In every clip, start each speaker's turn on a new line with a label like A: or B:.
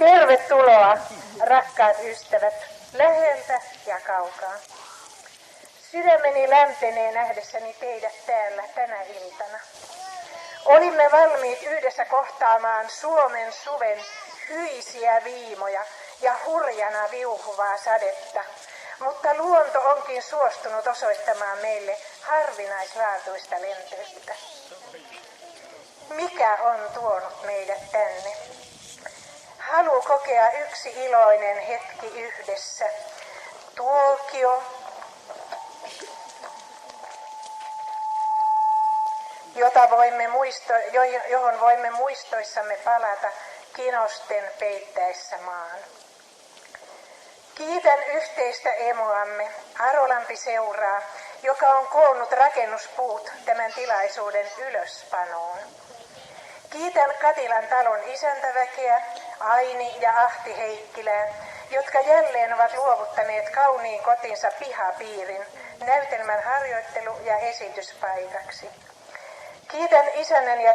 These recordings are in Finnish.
A: Tervetuloa, rakkaat ystävät, läheltä ja kaukaa. Sydämeni lämpenee nähdessäni teidät täällä tänä iltana. Olimme valmiit yhdessä kohtaamaan Suomen suven hyisiä viimoja ja hurjana viuhuvaa sadetta, mutta luonto onkin suostunut osoittamaan meille harvinaislaatuista lenteyttä. Mikä on tuonut meidät tänne? Halu kokea yksi iloinen hetki yhdessä. Tuokio, johon voimme muistoissamme palata kinosten peittäessä maan. Kiitän yhteistä emoamme, Arolampi-seuraa, joka on koonnut rakennuspuut tämän tilaisuuden ylöspanoon. Kiitän Katilan talon isäntäväkeä, Aini ja Ahti Heikkilää, jotka jälleen ovat luovuttaneet kauniin kotinsa pihapiirin näytelmän harjoittelu- ja esityspaikaksi. Kiitän isäntä ja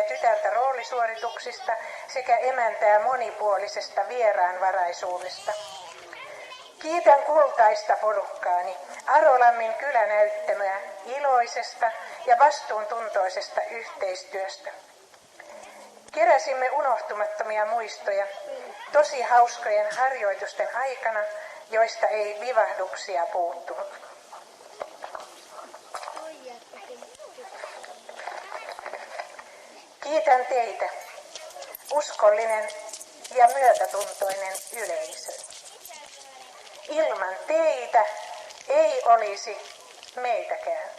A: tytärtä roolisuorituksista sekä emäntää monipuolisesta vieraanvaraisuudesta. Kiitän kultaista porukkaani, Arolammin kylänäyttämöä, iloisesta ja vastuuntuntoisesta yhteistyöstä. Keräsimme unohtumattomia muistoja tosi hauskojen harjoitusten aikana, joista ei vivahduksia puuttunut. Kiitän teitä, uskollinen ja myötätuntoinen yleisö. Ilman teitä ei olisi meitäkään.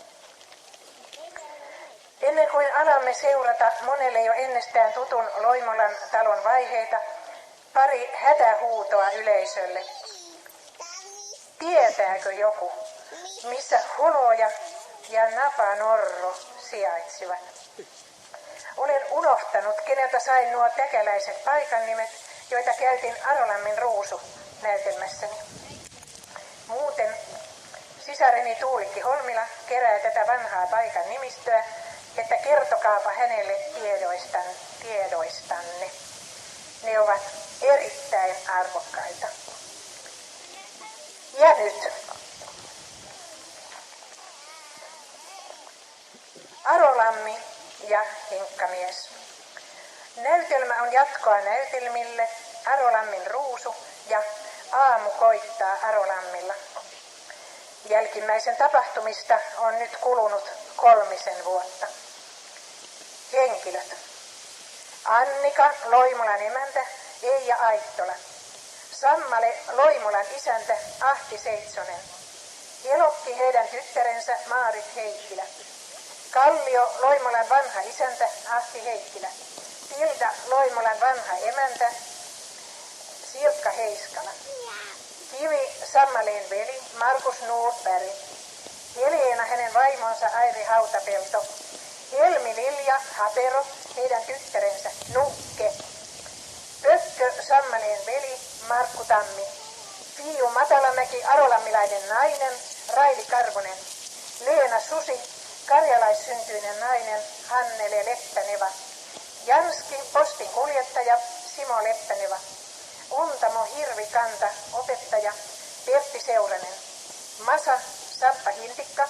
A: Ennen kuin alamme seurata monelle jo ennestään tutun Loimolan talon vaiheita, pari hätähuutoa yleisölle. Tietääkö joku, missä Holoja ja Napanorro sijaitsivat? Olen unohtanut, keneltä sain nuo täkäläiset paikannimet, joita käytin Arolammin ruusu näytelmässäni. Muuten sisareni Tuulikki Holmila kerää tätä vanhaa paikan nimistöä, että kertokaapa hänelle tiedoistanne. Ne ovat erittäin arvokkaita. Ja nyt. Arolammi ja Hinkkamies. Näytelmä on jatkoa näytelmille Arolammin ruusu ja Aamu koittaa Arolammilla. Jälkimmäisen tapahtumista on nyt kulunut 3 vuotta. Henkilöt. Annika, Loimolan emäntä, Eija Aittola. Sammale, Loimolan isäntä, Ahti Seitsonen. Elokki, heidän tyttärensä, Maarit Heikkilä. Kallio, Loimolan vanha isäntä, Ahti Heikkilä. Tilda, Loimolan vanha emäntä, Sirkka Heiskala. Kivi, Sammaleen veli, Markus Nordberg. Helena, hänen vaimonsa, Airi Hautapelto. Helmi Lilja Hapero, heidän tyttärensä, Nukke. Pökkö, Sammaleen veli, Markku Tammi. Fiiu Matalamäki, arolammilainen nainen, Raili Karvonen. Leena Susi, karjalaissyntyinen nainen, Hannele Leppäneva. Janski, postin kuljettaja, Simo Leppäneva. Untamo Hirvikanta, opettaja, Pertti Seuranen. Masa, Sappa Hintikka.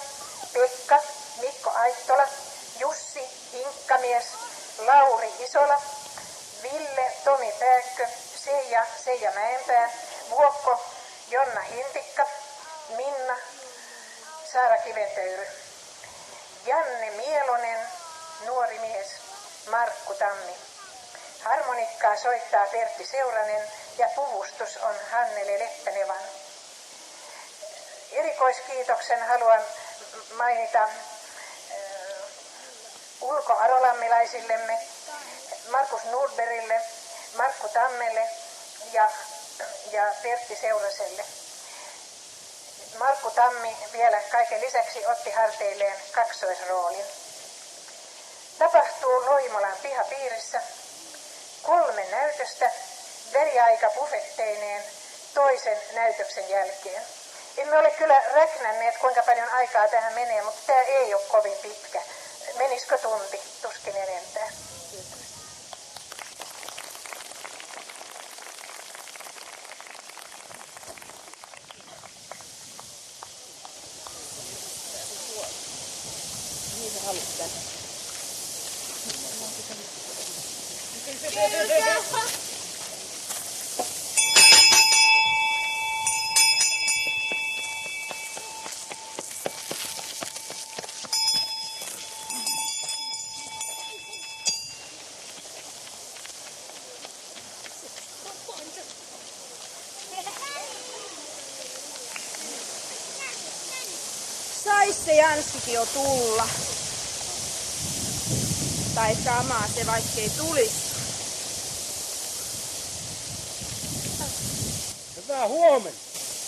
A: Pekka, Mikko Aittola. Jussi, Hinkkamies. Lauri Isola. Ville, Tomi Pääkkö. Seija Mäenpää. Vuokko, Jonna Hintikka. Minna, Saara Kiventöyry. Janne Mielonen, nuori mies, Markku Tammi. Harmonikkaa soittaa Pertti Seuranen ja puvustus on Hannele Leppänevan. Erikoiskiitoksen haluan mainita ulkoarolammilaisillemme, Markus Nordbergille, Markku Tammelle ja Pertti Seuraselle. Markku Tammi vielä kaiken lisäksi otti harteilleen kaksoisroolin. Tapahtuu Loimolan pihapiirissä 3 näytöstä väliaika buffetteineen toisen näytöksen jälkeen. Emme ole kyllä räknänneet, kuinka paljon aikaa tähän menee, mutta tämä ei ole kovin pitkä. Menisikö tunti? Tuskin enempää.
B: Sais se Janskikin jo tulla. Tai sama se vaikkei tulisi.
C: Hyvää huomenta.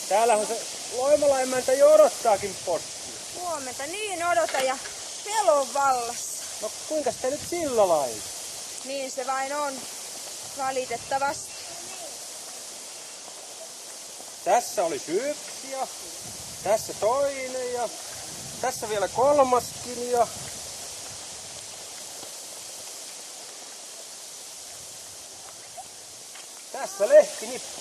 C: Täällähän se Loimala emäntä jo odottaakin postia.
B: Huomenta, niin odota ja pelon vallassa.
C: No kuinka te nyt sillä lailla?
B: Niin se vain on. Valitettavasti.
C: Tässä oli yksi ja tässä toinen ja tässä vielä kolmaskin ja... Tässä lehtinippu.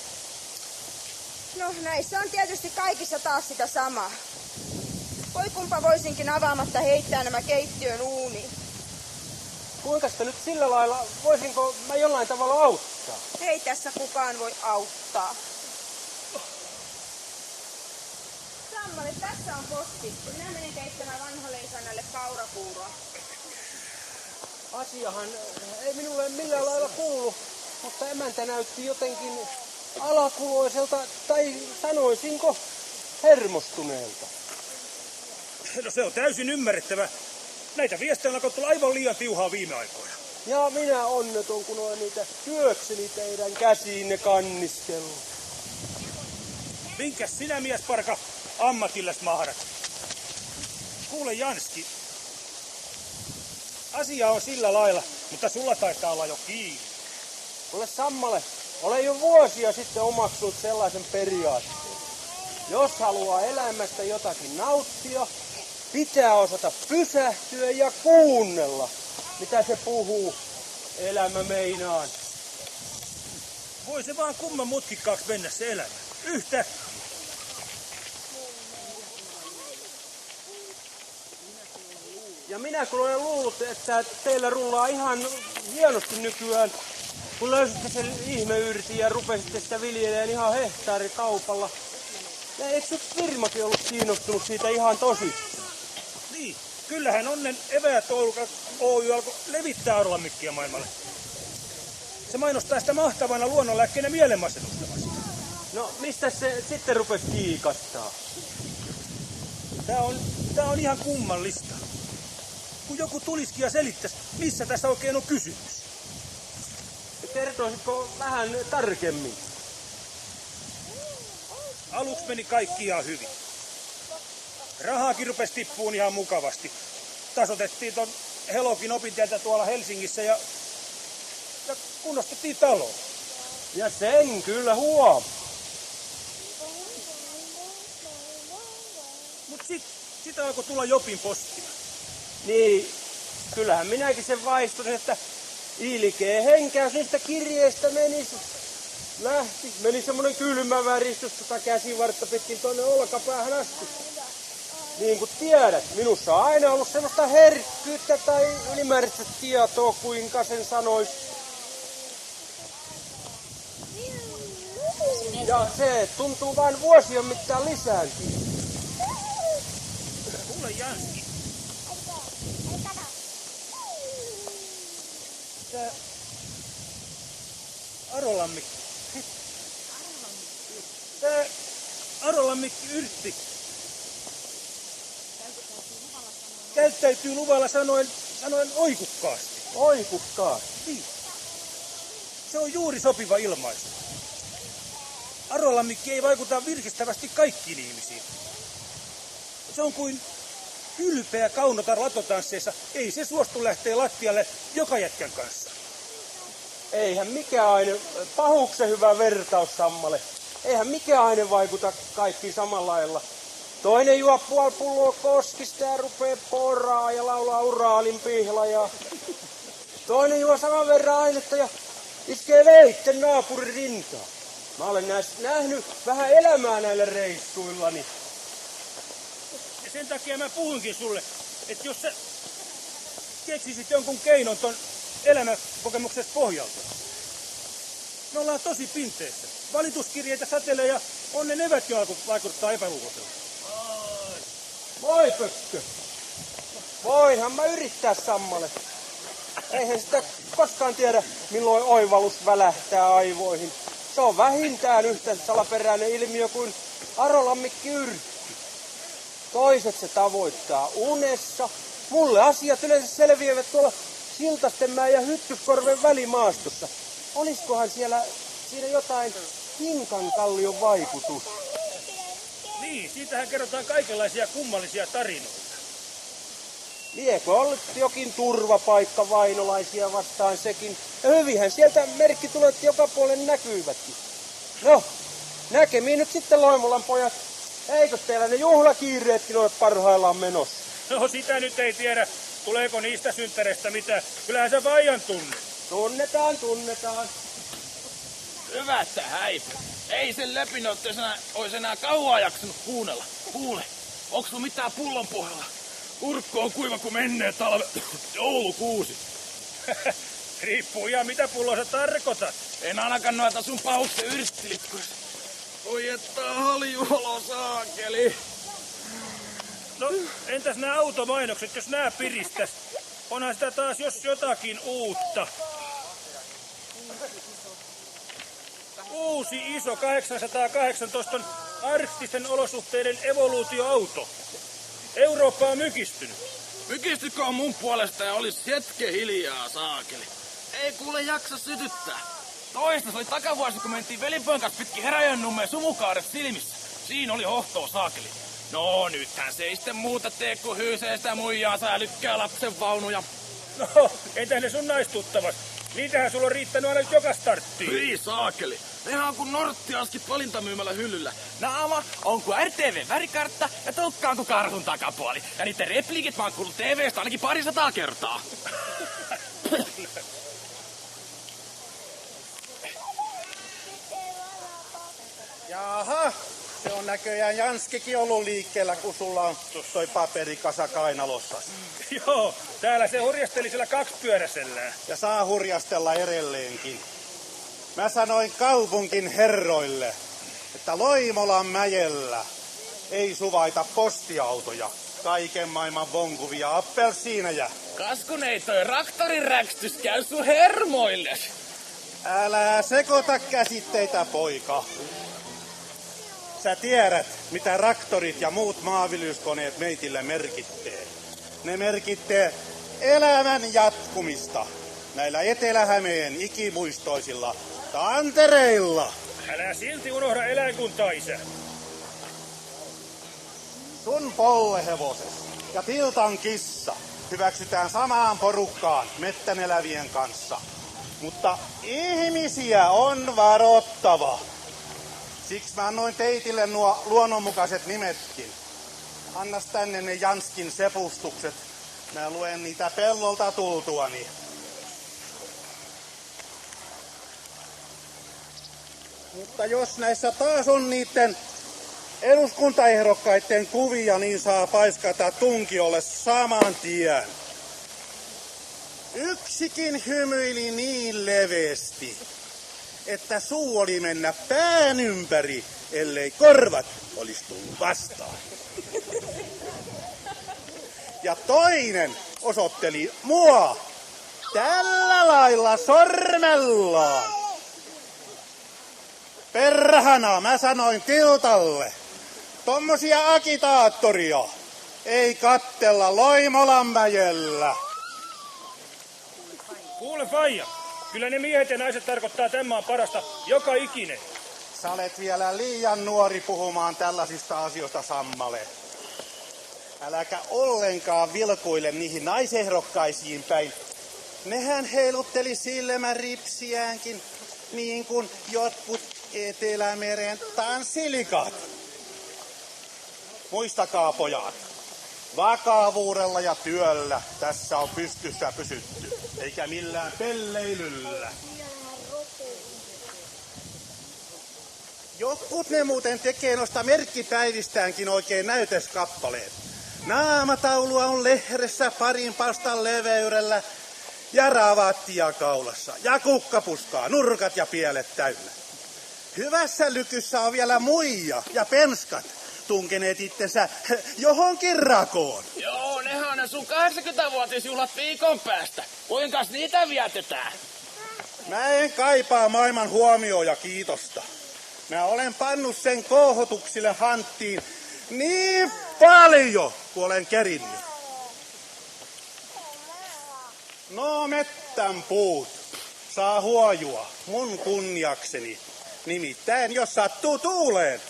B: No näissä on tietysti kaikissa taas sitä samaa. Voi kumpa voisinkin avaamatta heittää nämä keittiön uuniin.
C: Kuinka sitä nyt sillä lailla, voisinko mä jollain tavalla auttaa?
B: Ei tässä kukaan voi auttaa. Sammale, tässä on posti. Minä menen keittämään vanhalle isännälle kaurapuuroa.
C: Asiahan ei minulle millään lailla kuulu, mutta emäntä näytti jotenkin alakuloiselta, tai sanoisinko hermostuneelta.
D: No se on täysin ymmärrettävä. Näitä viestejä on alkanut tulla aivan liian tiuhaa viime aikoina.
C: Ja minä onneton, kun olen niitä työkseni teidän käsiinne kannistellut.
D: Minkäs sinä, miesparka, ammatillas mahdat? Kuule, Janski. Asia on sillä lailla, mutta sulla taitaa olla jo kiinni.
C: Kuule Sammale, olen jo vuosia sitten omaksunut sellaisen periaatteen. Jos haluaa elämästä jotakin nauttia, pitää osata pysähtyä ja kuunnella, mitä se puhuu. Elämä meinaan.
D: Voi se vaan kumman mutkikkaaksi mennä se elämä. Yhtäkkiä.
C: Ja minä kun olen luullut, että teillä rullaa ihan hienosti nykyään, kun löysitte sen ihmeyrtin ja rupesitte sitä viljelemään ihan hehtaarikaupalla. Ja eikö nyt firmakin ollut kiinnostunut siitä ihan tosissaan?
D: Niin, kyllähän Onnen Eväät Oy alkoi levittää arolammikkia maailmalle. Se mainostaa sitä mahtavana luonnonlääkkeenä mielenmasennusta vastaan.
C: No, mistä se sitten rupesi kiikastaa?
D: Tää on ihan kummallista. Kun joku tulisikin ja selittäisi, missä tässä oikein on kysymys.
C: Kertoisitko vähän tarkemmin?
D: Aluksi meni kaikki ihan hyvin. Rahaakin rupesi tippuun ihan mukavasti. Tasotettiin ton Helokin opintieltä tuolla Helsingissä ja kunnostettiin taloa.
C: Ja sen kyllä huomaa.
D: Mut sit alkoi tulla Jopin postia.
C: Niin, kyllähän minäkin sen vaistoin, että ilkeä henkäys niistä kirjeistä meni semmonen kylmä väristys käsivartta pitkin tonne olkapäähän asti. Niin kuin tiedät, minussa on aina ollut semmoista herkkyyttä tai ylimääräistä tietoa, kuinka sen sanois. Ja se tuntuu vain vuosien mittaan lisääntyä.
D: Kuule Janski. Tää Arolammikki. Tää Arolammikki yrtti käyttäytyy luvalla sanoen oikukkaasti.
C: Oikukkaasti.
D: Niin. Se on juuri sopiva ilmaisu. Arolammikki ei vaikuta virkistävästi kaikkiin ihmisiin. Se on kuin ylpeä kaunotar latotansseissa. Ei se suostu lähtee lattialle joka jätkän kanssa.
C: Eihän mikä aine, pahuksen hyvä vertaus Sammale. Eihän mikä aine vaikuta kaikkiin samalla lailla. Toinen juo puoli pulloa koskista ja rupee poraa ja laulaa Uraalin pihla. Ja toinen juo saman verran ainetta ja iskee veitten naapurin rintaan. Mä olen nähnyt vähän elämää näillä reissuillani.
D: Ja sen takia mä puhunkin sulle, että jos sä keksisit jonkun keinon ton elämänkokemuksen pohjalta. Me ollaan tosi pinteessä. Valituskirjeitä satelee ja onnen evätkin alku vaikuttaa epäluuloiselta.
C: Moi Pökkö. Voinhan mä yrittää Sammale. Eihän sitä koskaan tiedä, milloin oivallus välähtää aivoihin. Se on vähintään yhtä salaperäinen ilmiö kuin arolammikki yrtti. Toiset se tavoittaa unessa. Mulle asiat yleensä selviävät tuolla Siltastenmäen ja Hyttyskorven välimaastossa. Olisikohan siinä jotain Hinkankallion vaikutus?
D: Niin, siitähän kerrotaan kaikenlaisia kummallisia tarinoita.
C: Liekö ollut jokin turvapaikka vainolaisia vastaan sekin? Ja hyvinhän sieltä merkkitulot joka puolen näkyivätkin. No, näkemiin nyt sitten Loimolan pojat. Eikö teillä ne juhlakiireetkin ole parhaillaan menossa?
D: No sitä nyt ei tiedä. Tuleeko niistä synttäreistä mitä? Kyllähän sä Vaijan tunnet.
C: Tunnetaan.
E: Hyvä, että häipy. Ei sen Lepinö ois enää kauaa jaksanut kuunnella. Kuule, onks sulla mitään pullon pohjalla? Kurkku on kuiva kuin menneet talve joulukuusi.
D: Riippuu ihan mitä pulloa sä tarkoitat.
E: En ainakaan noita sun pahuksen yrttilitkuista. Oi että haljuolo saakeli.
D: No entäs nämä automainokset, jos nää piristäs? Onhan sitä taas jos jotakin uutta. Uusi iso 818 on arktisten olosuhteiden evoluutioauto. Eurooppa on mykistynyt.
E: Mykistykö on mun puolesta ja olis hetken hiljaa saakeli. Ei kuule jaksa sytyttää. Toista se oli takavuosi, kun mentiin velipojan kanssa pitkin Heräjönnummeen sumukaaret silmissä. Siinä oli hohtoo saakeli. No nythän se ei sitten muuta tee, kun hyysee sitä muijaa ja lykkää lapsen vaunuja.
D: No, entä ne sun naistuttavat? Niitähän sulla on riittänyt aina joka starttiin.
E: Hyi saakeli. Nehän on kuin norttiaskit valintamyymällä hyllyllä. Naama on kuin RTV-värikartta ja tukka on kuin karhun takapuoli. Ja niiden repliikit mä oon kuullut TV:stä ainakin 200 kertaa.
F: Jaha, se on näköjään Janskikin ollut liikkeellä, kun sulla on toi paperikasa kainalossa.
D: Joo, täällä se hurjasteli sillä kaksipyöräisellään.
F: Ja saa hurjastella edelleenkin. Mä sanoin kaupunkin herroille, että Loimolan mäellä ei suvaita postiautoja, kaiken maailman vonkuvia appelsiineja.
E: Kas kun ei toi traktorin räkstys käy sun hermoille.
F: Älä sekoita käsitteitä, poika. Sä tiedät, mitä traktorit ja muut maanviljelyskoneet meitille merkittee. Ne merkittee elämän jatkumista näillä Etelä-Hämeen ikimuistoisilla tantereilla.
D: Älä silti unohda eläinkuntaa, isä.
F: Sun pollehevoset ja Tiltan kissa hyväksytään samaan porukkaan mettänelävien kanssa. Mutta ihmisiä on varottava. Siksi mä annoin teitille nuo luonnonmukaiset nimetkin. Annas tänne ne Janskin sepustukset. Mä luen niitä pellolta tultuani. Mutta jos näissä taas on niiden eduskuntaehdokkaiden kuvia, niin saa paiskata tunkiolle saman tien. Yksikin hymyili niin leveästi, että suu oli mennä pään ympäri, ellei korvat olisi tullut vastaan. Ja toinen osoitteli mua tällä lailla sormellaan. Perhana, mä sanoin Tiltalle, tommosia agitaattoria ei kattella Loimolanmäellä.
D: Kuule Faija, kyllä ne miehet ja naiset tarkoittaa tämän maan parasta joka ikinen.
F: Sä olet vielä liian nuori puhumaan tällaisista asioista, Sammale. Äläkä ollenkaan vilkuile niihin naisehdokkaisiin päin. Nehän heilutteli silmäripsiäänkin niin kuin jotkut Etelämeren tanssilikat. Muistakaa pojat, vakavuudella ja työllä tässä on pystyssä pysytty, eikä millään pelleilyllä. Jotkut ne muuten tekee noista merkkipäivistäänkin oikein näytöskappaleet. Naamataulua on lehdessä parin palstan leveydellä ja ravattia kaulassa ja kukkapuskaa, nurkat ja pielet täynnä. Hyvässä lykyssä on vielä muija ja penskat tunkeneet itsensä johonkin rakoon.
E: Joo, nehän on ne sun 80-vuotisjuhlat viikon päästä. Kuinkas niitä vietetään?
F: Mä en kaipaa maailman huomioon ja kiitosta. Mä olen pannut sen kouhotuksille hanttiin niin paljon, kun olen kerinnyt. No mettän puut saa huojua mun kunniakseni. Nimittäin jos sattuu tuuleen.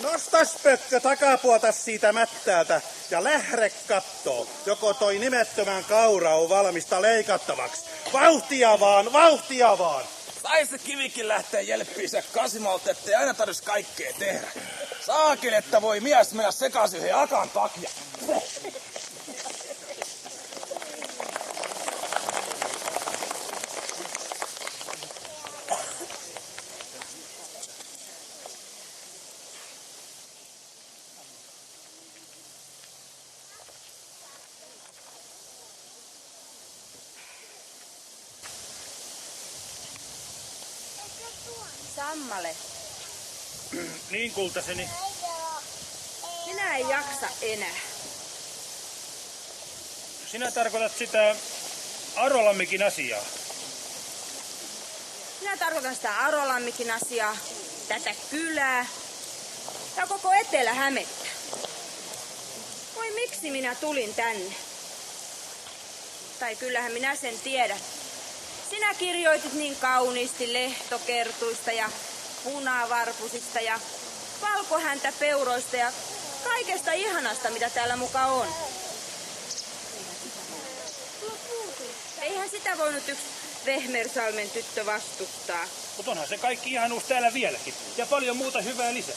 F: Nostas Pökkö takapuota siitä mättäältä ja lähde kattoo, joko toi nimettömän kaura on valmista leikattavaksi. Vauhtia vaan, vauhtia vaan!
E: Tai se kivikin lähtee jelppiinsä Kasimalta, ettei aina tarvitsisi kaikkea tehdä. Saakeli, että voi mies mennä sekaisin yhden akan takia.
B: Sammale,
D: Niin, kultaseni.
B: minä en jaksa enää.
D: Sinä tarkoitat sitä Arolammikin asiaa.
B: Minä tarkoitan sitä Arolammikin asiaa, tätä kylää ja koko Etelä-Hämettä. Voi miksi minä tulin tänne? Tai kyllähän minä sen tiedän. Sinä kirjoitit niin kauniisti lehtokertuista ja punavarpusista ja valkohäntäpeuroista ja kaikesta ihanasta, mitä täällä muka on. Eihän sitä voinut yksi Vehmersalmen tyttö vastustaa.
D: Mutta onhan se kaikki ihanuus täällä vieläkin. Ja paljon muuta hyvää lisää.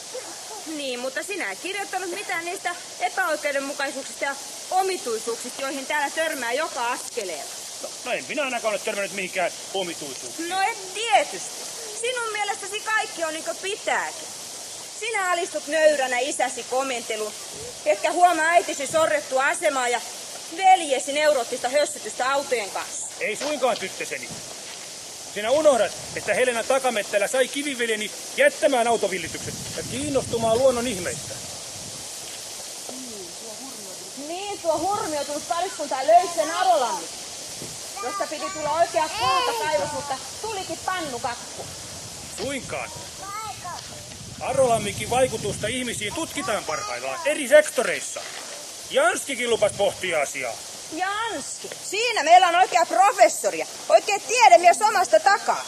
B: Niin, mutta sinä et kirjoittanut mitään niistä epäoikeudenmukaisuuksista ja omituisuuksista, joihin täällä törmää joka askeleella.
D: No en minä ainakaan ole törmännyt mihinkään omituisuuksiin.
B: No et tietysti. Sinun mielestäsi kaikki on niin kuin pitääkin. Sinä alistut nöyränä isäsi komenteluun, etkä huomaa äitisi sorrettua asemaa ja veljesi neuroottista hössytystä autojen kanssa.
D: Ei suinkaan, tyttöseni. Sinä unohdat, että Helena Takamettälä sai kiviveljeni jättämään autovillitykset ja kiinnostumaan luonnon ihmeistä.
B: Niin, tuo hurmioitunut pariskunta löi sen Arolammin, josta piti tulla oikea kultakaivos, mutta tulikin pannukakku.
D: Suinkaan. Arolammikin vaikutusta ihmisiin tutkitaan parhaillaan eri sektoreissa. Janskikin lupas pohtia asiaa.
B: Janski, siinä meillä on oikea professori, oikea tiedemies omasta takaa.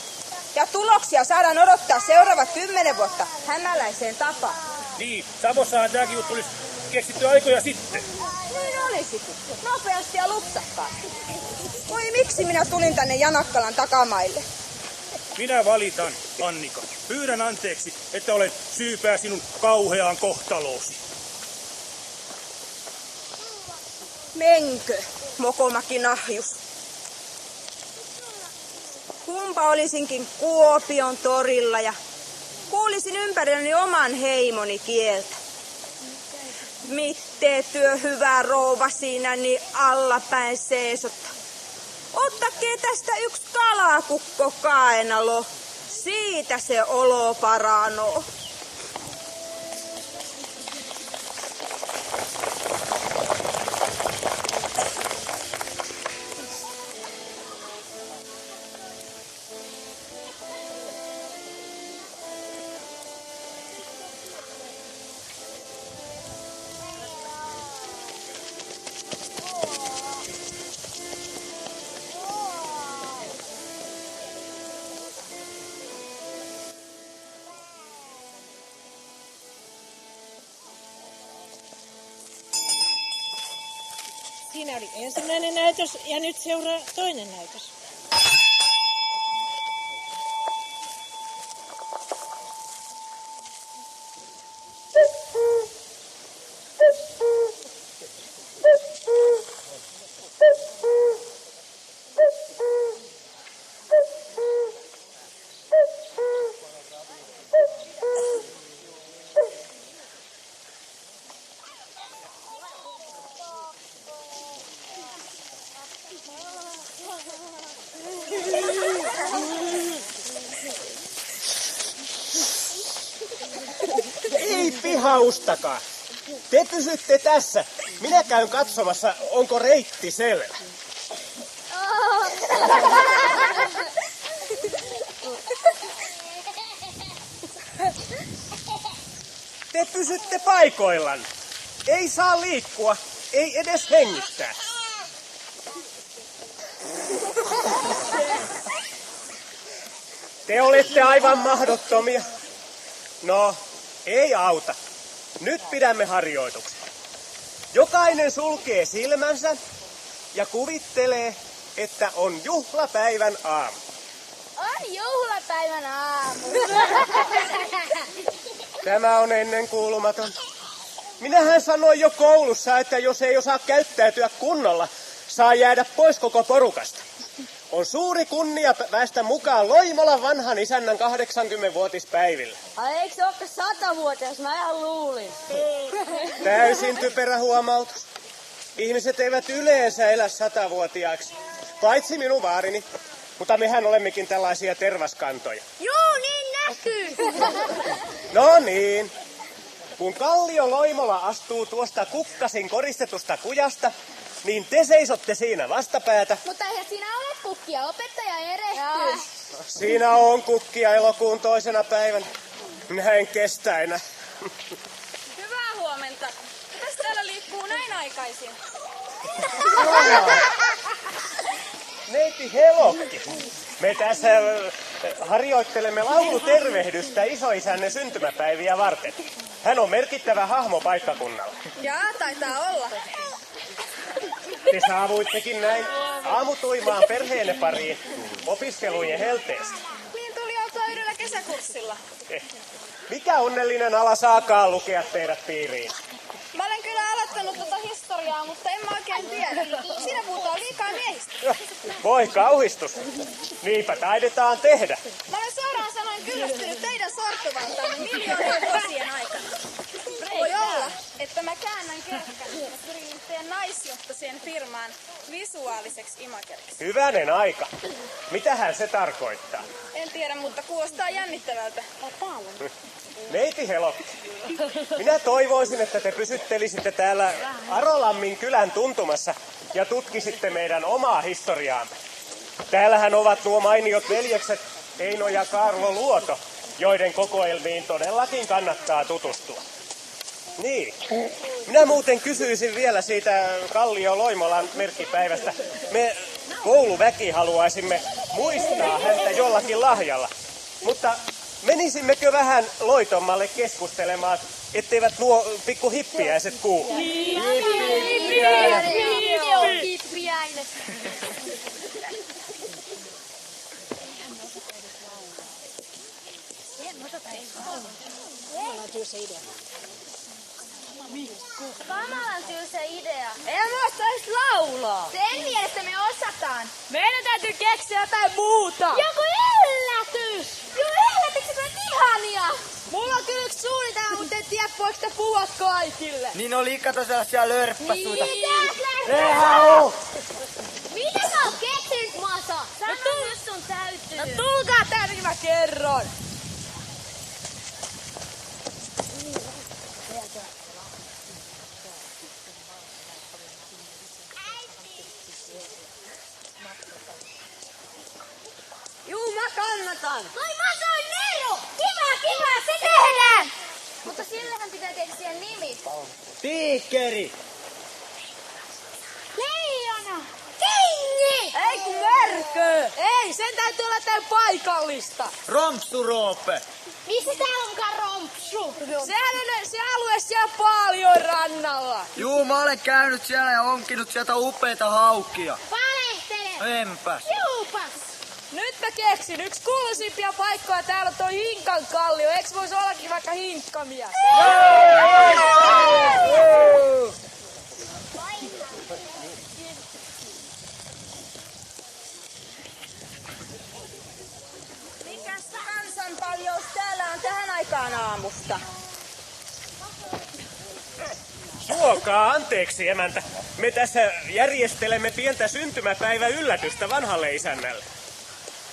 B: Ja tuloksia saadaan odottaa seuraavat 10 vuotta hämäläiseen tapaan.
D: Niin, Savossahan tämäkin juttu olisi keksitty aikoja sitten.
B: Niin olisikin. Nopeasti ja lupsakkaasti. Voi miksi minä tulin tänne Janakkalan takamaille?
D: Minä valitan, Annika. Pyydän anteeksi, että olen syypää sinun kauheaan kohtaloosi.
B: Menkö, mokomaki nahjus. Kumpa olisinkin Kuopion torilla ja kuulisin ympärilläni oman heimoni kieltä. Mittee työ hyvä rouva siinä niin allapäin seisotta. Ottakee tästä yksi kalakukko kaenalo. Siitä se olo paranoo.
G: Siinä oli ensimmäinen näytös ja nyt seuraa toinen näytös.
C: Ei pihaustakaan. Te pysytte tässä. Minä käyn katsomassa, onko reitti selvä. Te pysytte paikoillanne. Ei saa liikkua, ei edes hengittää. Te olette aivan mahdottomia. No, ei auta. Nyt pidämme harjoituksen. Jokainen sulkee silmänsä ja kuvittelee, että on juhlapäivän aamu.
H: On juhlapäivän aamu.
C: Tämä on ennenkuulumaton. Minähän sanoin jo koulussa, että jos ei osaa käyttäytyä kunnolla, saa jäädä pois koko porukasta. On suuri kunnia päästä mukaan Loimolan vanhan isännän 80-vuotispäivillä.
H: Ai eikö se olekaan 100-vuotias? Mä ihan luulin.
C: Täysin typerä huomautus. Ihmiset eivät yleensä elä 100-vuotiaaksi, paitsi minun vaarini. Mutta mehän olemmekin tällaisia tervaskantoja.
H: Juu, niin näkyy.
C: No niin. Kun Kallio Loimola astuu tuosta kukkasin koristetusta kujasta, niin te seisotte siinä vastapäätä.
H: Mutta eihän siinä ole kukkia, opettaja erehtyy.
C: Siinä on kukkia elokuun 2. päivänä. Minä en kestä enää.
B: Hyvää huomenta. Mitäs täällä liikkuu näin aikaisin?
C: Neiti Helokki. Me tässä harjoittelemme laulutervehdystä isoisänne syntymäpäiviä varten. Hän on merkittävä hahmo paikkakunnalla.
B: Jaa, taitaa olla.
C: Te saavuittekin näin aamutuimaan perheenne pariin opiskelujen helteestä.
B: Niin tuli oltua yhdellä kesäkurssilla.
C: Mikä onnellinen ala saakaan lukea teidät piiriin?
B: Mä olen kyllä aloittanut historiaa, mutta en mä oikein tiedä. Siinä puhutaan liikaa miehistä.
C: Voi kauhistus. Niinpä taidetaan tehdä.
B: Mä olen suoraan sanoen kyllästynyt teidän sorttuvaltaanne miljoonien vuosien aikana. Voi olla, että mä käännän kelkkäni ja pyrin teidän naisjohtoiseen firmaan visuaaliseksi imakeriksi.
C: Hyvänen aika. Mitähän se tarkoittaa?
B: En tiedä, mutta kuulostaa jännittävältä.
C: Neiti Helokki, minä toivoisin, että te pysyttelisitte täällä Arolammin kylän tuntumassa ja tutkisitte meidän omaa historiaamme. Täällähän ovat nuo mainiot veljekset Eino ja Kaarlo Luoto, joiden kokoelmiin todellakin kannattaa tutustua. Niin. Minä muuten kysyisin vielä siitä Kallio Loimolan merkkipäivästä. Me kouluväki haluaisimme muistaa häntä jollakin lahjalla. Mutta menisimmekö vähän loitommalle keskustelemaan, etteivät nuo pikku hippiäiset kuulu?
H: Hippiäinen. Kamalan tylsä idea.
B: Ei mä osais laulaa.
H: Sen mielestä me osataan.
B: Meidän täytyy keksiä jotain muuta.
H: Joku yllätys! Joo, yllätykset on ihania!
B: Mulla on kyllä yksi suunnitelma, mutta en tiedä voiko sitä puhua kaikille.
I: Niin oli kato sellaisia lörppäsuita.
H: Mitä sä oot keksinyt, Masa? Sano, jos sun täytyy.
B: No tulkaa tänne, mä kerron. Juu, mä kannatan.
H: Noi Masa on Nero! Kiva, se tehdään! Mutta sillähän pitää keksiä nimi.
C: Tiikkeri!
H: Leijona! Kingi!
B: Ei kun mörkö! Ei, sen täytyy olla jotain paikallista.
I: Rompsuroope.
H: Missä täällä onkaan rompsu?
B: Sehän on se alue siellä paljon rannalla.
I: Juu, mä olen käynyt siellä ja onkinut sieltä upeita haukia.
H: Valehtele!
I: Enpäs.
H: Juupas!
B: Nyt mä keksin, yksi kuuluisimpia paikkoja täällä on toi Hinkan kallio. Eiks vois ollakin vaikka hinkkamies? Mikäs kansanpaljous täällä on tähän aikaan aamusta?
C: Suokaa anteeksi, emäntä. Me tässä järjestelemme pientä syntymäpäiväyllätystä vanhalle isännälle.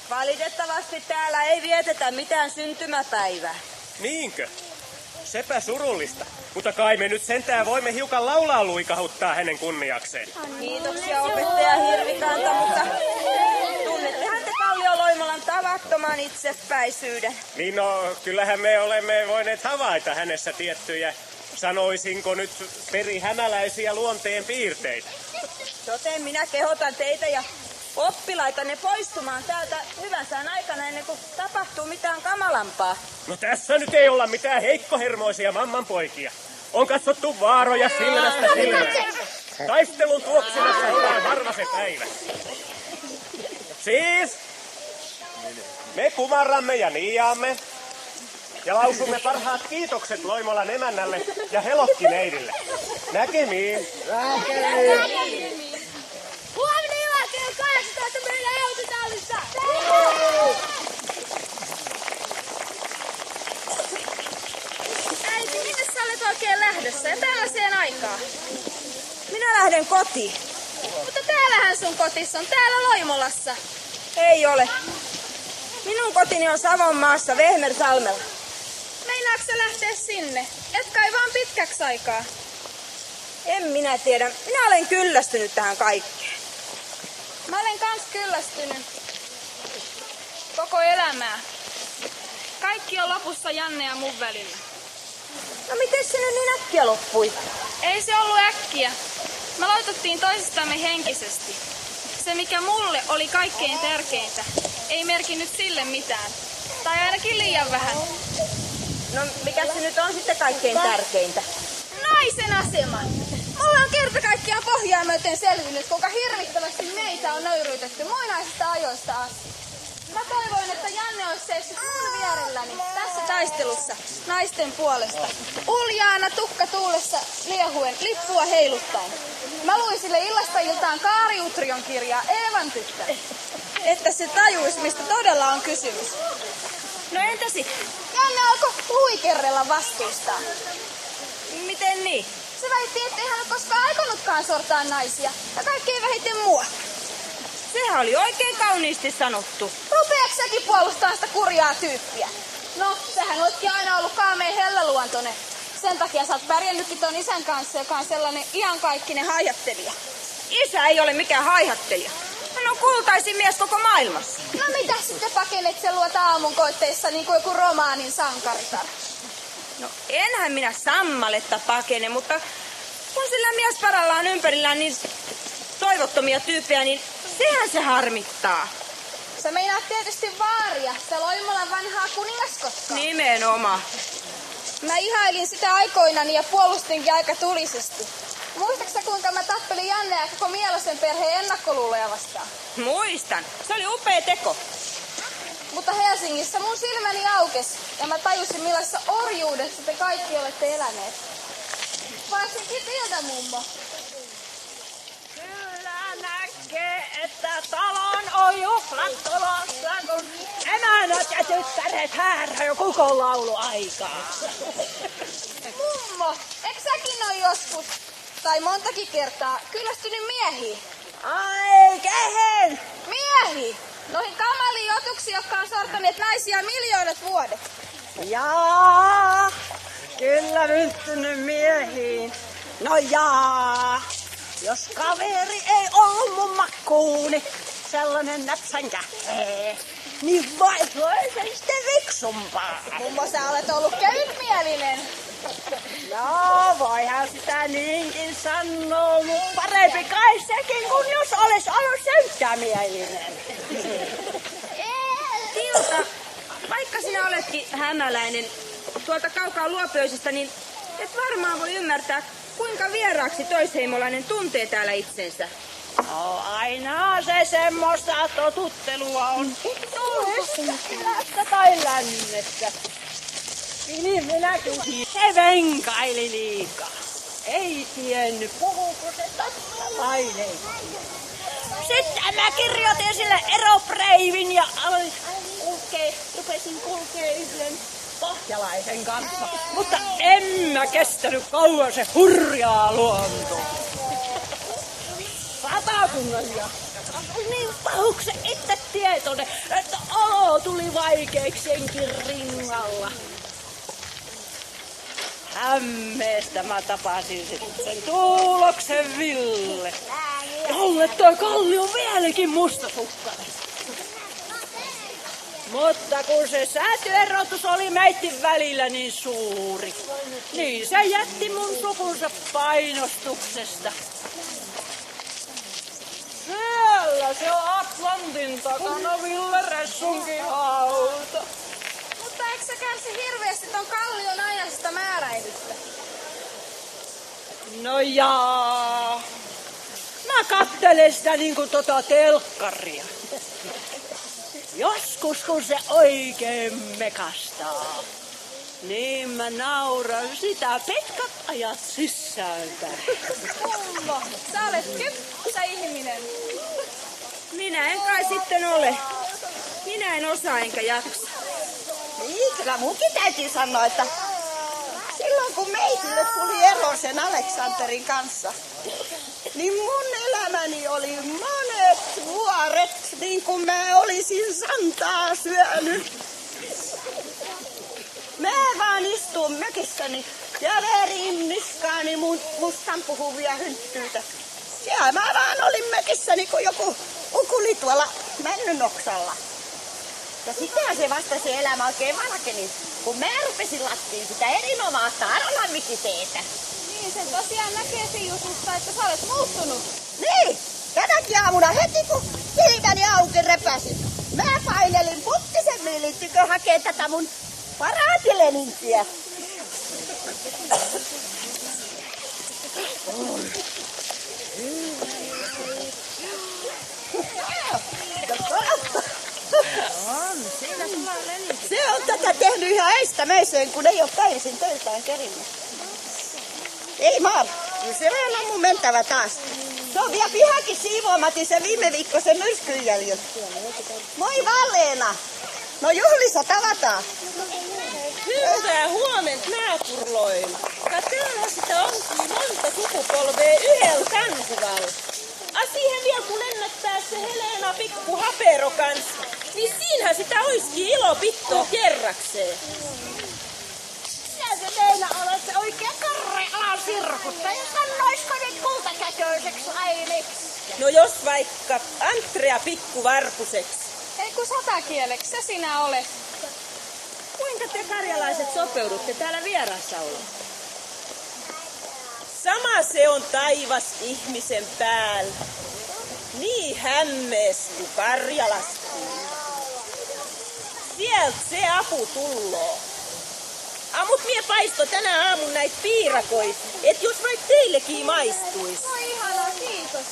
B: Valitettavasti täällä ei vietetä mitään syntymäpäivää.
C: Niinkö? Sepä surullista. Mutta kai me nyt sentään voimme hiukan laulaa luikahuttaa hänen kunniakseen.
B: Kiitoksia opettaja Hirvikanta, mutta tunnettehan te Kallio Loimolan tavattoman itsepäisyyden.
C: Niin no, kyllähän me olemme voineet havaita hänessä tiettyjä, sanoisinko nyt perihämäläisiä luonteen piirteitä.
B: Joten minä kehotan teitä ja oppilaitanne poistumaan täältä hyvän sään aikana ennen kuin tapahtuu mitään kamalampaa.
C: No tässä nyt ei olla mitään heikkohermoisia mammanpoikia. On katsottu vaaroja silmästä silmään. Taistelun tuoksinassa ollaan harva se päivä. Siis me kumarramme ja niiaamme ja lausumme parhaat kiitokset Loimolan emännälle ja Helokki-neidille. Näkemiin.
H: Huomenna illalla kello 18 meillä autotallissa!
B: Äiti, minne sä olet oikein lähdössä ja tällaiseen aikaan? Minä lähden kotiin.
H: Mutta täällähän sun kotis on, täällä Loimolassa.
B: Ei ole. Minun kotini on Savonmaassa Vehmersalmella.
H: Meinaatko sä lähteä sinne? Et kai vaan pitkäksi aikaa.
B: En minä tiedä. Minä olen kyllästynyt tähän kaikkeen.
H: Mä olen kans kyllästynyt. Koko elämää. Kaikki on lopussa Janne ja mun välillä.
B: No miten se nyt niin äkkiä loppui?
H: Ei se ollut äkkiä. Me loituttiin toisistamme henkisesti. Se mikä mulle oli kaikkein tärkeintä, ei merkinnyt sille mitään. Tai ainakin liian vähän.
B: No mikä se nyt on sitten kaikkein tärkeintä?
H: Naisen asema. Mulla on kerta kaikkiaan pohjaa myöten selvinnyt, kuinka hirvittävästi meitä on nöyryytetty muinaisista ajoista asti. Mä toivoin, että Janne olisi seissyt mun vierelläni tässä taistelussa naisten puolesta. Uljaana tukka tuulessa liehuen, lippua heiluttaen. Mä luin sille illasta iltaan Kaari Utrion kirjaa Eevan tyttö. Että se tajuisi, mistä todella on kysymys.
B: No entä sitten?
H: Janne alkoi luikerrella vastuusta.
B: Miten niin?
H: Se väitti, ettei hän ole koskaan aikonutkaan sortaa naisia. Ja kaikkein vähiten mua.
B: Sehän oli oikein kauniisti sanottu.
H: Rupeaks säkin puolustaa sitä kurjaa tyyppiä? No, sähän oletkin aina ollut kaameen helläluontoinen. Sen takia sä oot pärjännytkin ton isän kanssa, joka on sellainen iankaikkinen haihattelija.
B: Isä ei ole mikään haihattelija. Hän on kultaisin mies koko maailmassa.
H: No mitä sitten pakenet sen luota aamunkoitteissa niin kuin joku romaanin sankaritar?
B: No enhän minä sammaletta pakene, mutta kun sillä miesparallaan ympärillään niin toivottomia tyyppejä, niin sehän se harmittaa.
H: Sä meinaat tietysti Vaaria, sitä Loimolan vanhaa kuningaskotkaa.
B: Nimenomaan.
H: Mä ihailin sitä aikoinani ja puolustinkin aika tulisesti. Muistatko sä, kuinka mä tappelin Janne ja koko Mielosen perheen ennakkoluuloja vastaan?
B: Muistan. Se oli upea teko.
H: Mutta Helsingissä mun silmäni aukesi ja mä tajusin, millaisessa orjuudessa te kaikki olette eläneet. Varsinkin Tilda mummo.
G: Kyllä näkee, että talon on juhlat tulossa, kun emännät ja tyttäret häärä jo koko lauluaikaa.
H: Mummo, eikö säkin ole joskus, tai montakin kertaa, kyllästynyt miehiin?
G: Ai, kehen?
H: Miehiin! Noihin kamaliin otuksiin, jotka on sortaneet naisia miljoonat vuodet.
G: Jaa, kyllä ryhtynyt miehiin. No jaa, jos kaveri ei ollut mun makkuuni, sellainen näpsänkä, niin vaihtoin se sitten viksumpaa.
H: Mummo, sä olet ollut kevytmielinen.
G: No, voihan sitä niinkin sanoa, mutta parempi kai sekin, kun jos olis ollut sentäämielinen.
B: Tilta, vaikka sinä oletkin hämäläinen tuolta kaukaa Luopioisesta, niin et varmaan voi ymmärtää, kuinka vieraaksi toisheimolainen tuntee täällä itsensä.
G: No, aina se semmoista totuttelua on. Idästä tai lännessä. Niin minäkin. Se venkaili liikaa. Ei tiennyt, puhuuko se totta vai ei. Sitten mä kirjoitin sille eropreivin ja rupesin kulkee yhden pohjalaisen kanssa. Mutta en mä kestänyt kauan se hurjaa luonto. Satakunnaisia. Niin pahuksen itse tietoinen, että olo tuli vaikeiksi senkin rinnalla. Hämmeestä mä tapasin sen Tuuloksen Ville. Jolle toi Kalli on vieläkin mustasukkainen. Mutta kun se säätyerotus oli meitten välillä niin suuri, niin se jätti mun sukunsa painostuksesta. Siellä se on Atlantin takana Ville Ressunkin hauta.
H: Mutta eikö sä kärsi hirveästi ton Kallion ajasta määräilystä?
G: No jaa. Mä kattelen sitä niinku telkkaria. Joskus kun se oikein mekastaa, niin mä nauran sitä pitkät ajat sisäänpäin.
H: Kummo, sä olet kypsä ihminen.
B: Minä en kai sitten ole. Minä en osaa enkä jaksa.
J: Niin, kyllä munkin täytyy sanoa, että silloin kun meitille tuli ero sen Aleksanterin kanssa, niin mun elämäni oli monet vuoret niin kuin mä olisin santaa syönyt. Mä vaan istun mökissäni ja verin niskaani mun mustan puhuvia hynttyytä. Siellä mä vaan olin mökissäni kuin joku ukuli tuolla männynoksalla. Ja sittenhän se vasta se elämä oikein valkeni, kun mä rupesin lattiin sitä erinomaista arolammikiteetä.
H: Niin, sen tosiaan näkee siinä jutusta, että sä olet muuttunut.
J: Niin, tänäkin aamuna heti kun silmäni auki repäsin, mä painelin puttisen miilin tykö hakee tätä mun paraatileninkiä. Se on tätä tehnyt ihan eistämäiseen, kun ei ole päivisin töiltään kerinnyt. Ei maan, se on mun mentävä taas. Se on vielä pihakin siivoamatin se viime viikkoisen myrskyn jäljellä. Moi Valleena! No juhlissa tavataan.
G: Hyvää huomenta naapurloilla. Täällä sitä onkin monta sukupolvea yhdellä kansivalla. Siihen vielä kun lennättää se Helena pikku hapero kans, niin siinähän sitä oiskin ilo pittoa kerrakseen.
J: Sinä se teillä olet se oikein karre-alan sirkuttaja. Sanoisiko nyt kultakäköiseksi ainiksi?
G: No jos vaikka Antrea pikkuvarpuseksi.
H: Ei kun satakieleksi, se sinä olet.
B: Kuinka te karjalaiset sopeudutte täällä vierassaoloon?
G: Sama se on taivas ihmisen päällä. Niin hämmees kuin Karjalaskin. Sieltä se apu tulloo. Mut mie paisto tänä aamun näitä piirakoita, et jos vaikka teillekin maistuis.
H: No ihanaa, kiitos.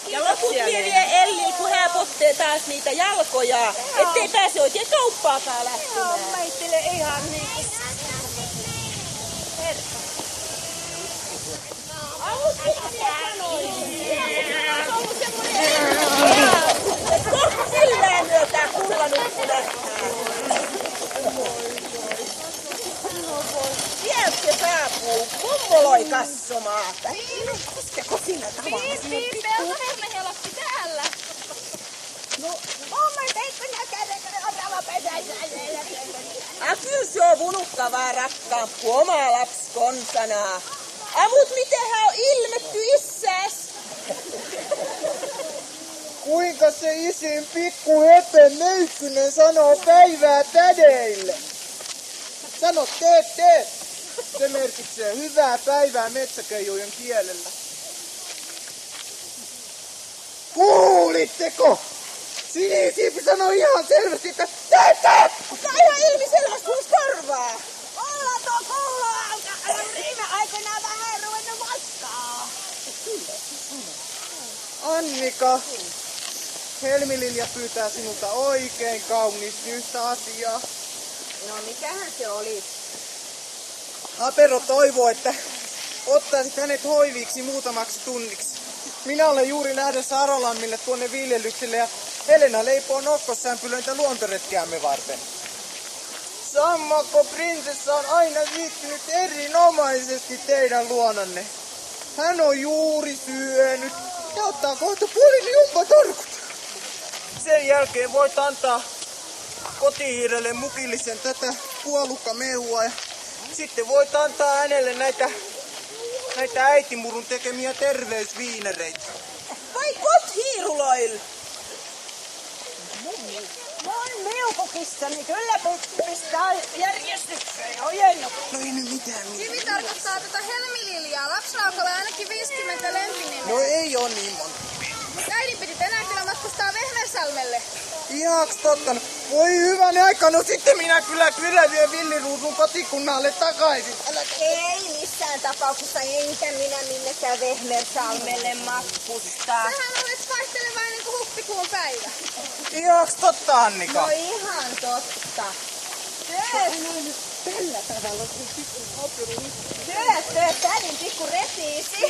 G: Ja loput mie vie Ellil, kun hän pottee taas niitä jalkoja, ettei pääse oikein kauppaakaan lähtemään.
J: Joo, meitille ihan niin.
G: Kohta sillään myötää kullanukku nähtää. Sieltä se saapuu, kummoloi kassomaa. Koskeko sinä tavallaan?
H: Piip, Peltoherne helatti täällä.
J: No, omma teikö nää kädekö otava pesäisä.
G: Kyllä se on vunukkavaa rakkaampu omaa laps konsanaa. Mut mitenhän on ilmetty issäs?
K: Kuinka se isin pikku Hepe Möykkynen sanoo päivää tädeille? Sano teet. Se merkitsee hyvää päivää metsäkeijujen kielellä. Kuulitteko? Sinisiipi sanoi ihan selvästi, että teet!
J: Mutta ihan ilmiselvästi korvaa. Ollaan tuo koulua viime aikoina vähän ruvennut vastaan.
K: Annika, Helmi-Lilja pyytää sinulta oikein kauniisti yhtä asiaa.
J: No mikähän se oli?
K: Hapero toivoo, että ottaisit hänet hoiviiksi muutamaksi tunniksi. Minä olen juuri lähdössä Arolammille tuonne viljelyksille ja Helena leipoo nokkossämpylöitä luontoretkeämme varten. Sammakko prinsessa on aina viihtynyt erinomaisesti teidän luonanne. Hän on juuri syönyt ja ottaa kohta puolin jumpatorkut. Sen jälkeen voit antaa kotihiirelle mukillisen tätä puolukkamehua ja Sitten voit antaa hänelle näitä äitimurun tekemiä terveysviinereitä.
J: Vai kothiiruloil? Mun miukukissani kyllä pistää järjestykseen ojennut.
K: No ei nyt mitään.
H: Kivi tarkoittaa tätä helmililjaa. Lapsaukolla ainakin 50 lempinimeä.
K: No ei oo niin monta.
H: Äidin piti tänään kyllä matkustaa Vehmersalmelle.
K: Ihaks totta. Voi hyvän aika, no sitten minä kyllä vien villiruusun kotikunnalle takaisin.
J: Ei missään tapauksessa, enkä minä minnekään Vehmersalmelle matkustaa.
H: Sähän olet vaihtelevainen kuin huhtikuun päivä.
K: Ihaks totta, Annika.
J: No ihan totta. Tällä tavalla Työt, tädin pikku retiisi.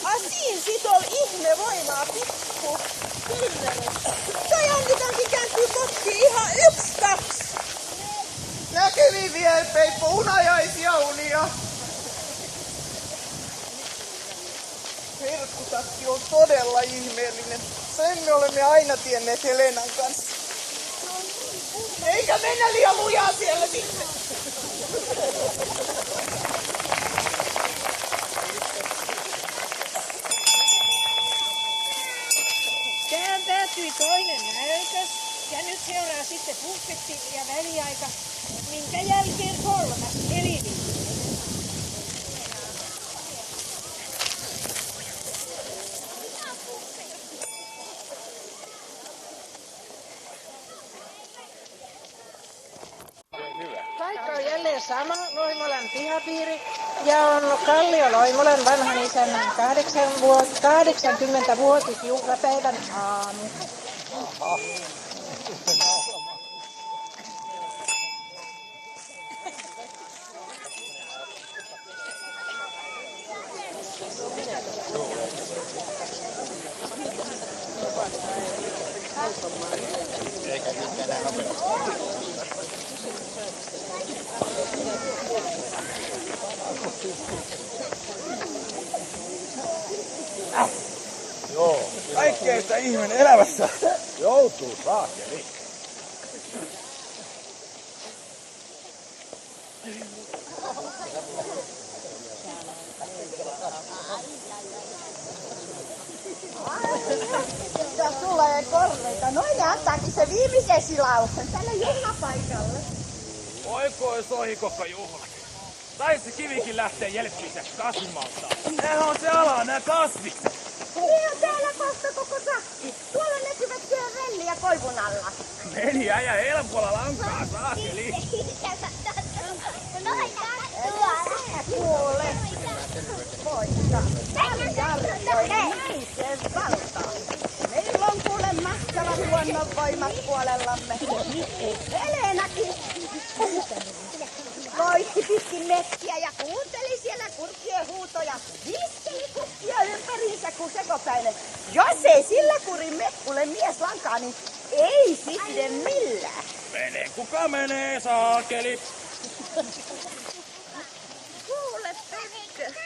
J: Asiin sit on ihme voimaa pikku. Toi Annikankin kääntyy kotiin ihan 1-2.
K: Näkemiin vielä, Peippo, unajaisia unia. Herkkutakki on todella ihmeellinen. Sen me olemme aina tienneet Helenan kanssa. Eikä mennä liian lujaa siellä sitten.
A: Tähän päättyi toinen näytös ja nyt seuraa sitten buffetti ja väliaika, minkä jälkeen 3. eli paikka on jälleen sama, Loimolan pihapiiri, ja on Kallio Loimolan vanhan isännän 80-vuotisjuhlapäivän aamu.
E: Joo, kaikkea sitä ihmeen elämässä joutuu saakeli.
J: Jos tulee korveita, noin ne antaakin se viimeisen silauksen tälle juhlapaikalle.
E: Oikoi sohikokka juhlat. Tai se kivikin lähtee jelppiseksi kasvimaltaan. Nehän on se ala, nää kasvikset.
J: Niin on täällä kohta koko sakki. Tuolla näkyvät siellä velliä koivun alla.
E: Neljä ja helpolla lankaa saakeli.
J: Kuule. Poika. Naisen valtaa. Meillä on kuule mahtavat luonnonvoimat puolellamme. Helenakin loitti pitkin metsiä ja kuunteli siellä kurkkien huutoja. Viskeli kukkia ympäriinsä kuin sekopäinen. Jos ei sillä kurin mekkule mies lankaa, niin ei sitten millään.
E: Mene kuka menee saakeli.
J: Kuule Pekka,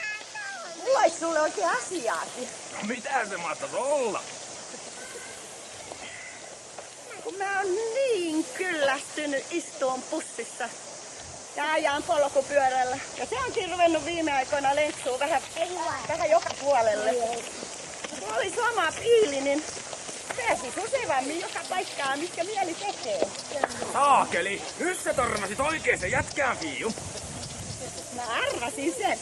J: mulla olisi sulle oikein asiaakin.
E: No mitä se mahtaisi olla?
J: Kun mä oon niin kyllästynyt istuun pussissa ja ajan polkupyörällä. Ja se onkin ruvennut viime aikoina lenksuu vähän joka puolelle. Kun olisi oma piili, niin pääsis usevammin joka paikkaan, mitkä mieli tekee.
E: Saakeli, nyt sä törmäsit oikeeseen jätkään, Fiiju.
J: Mä arvasin sen.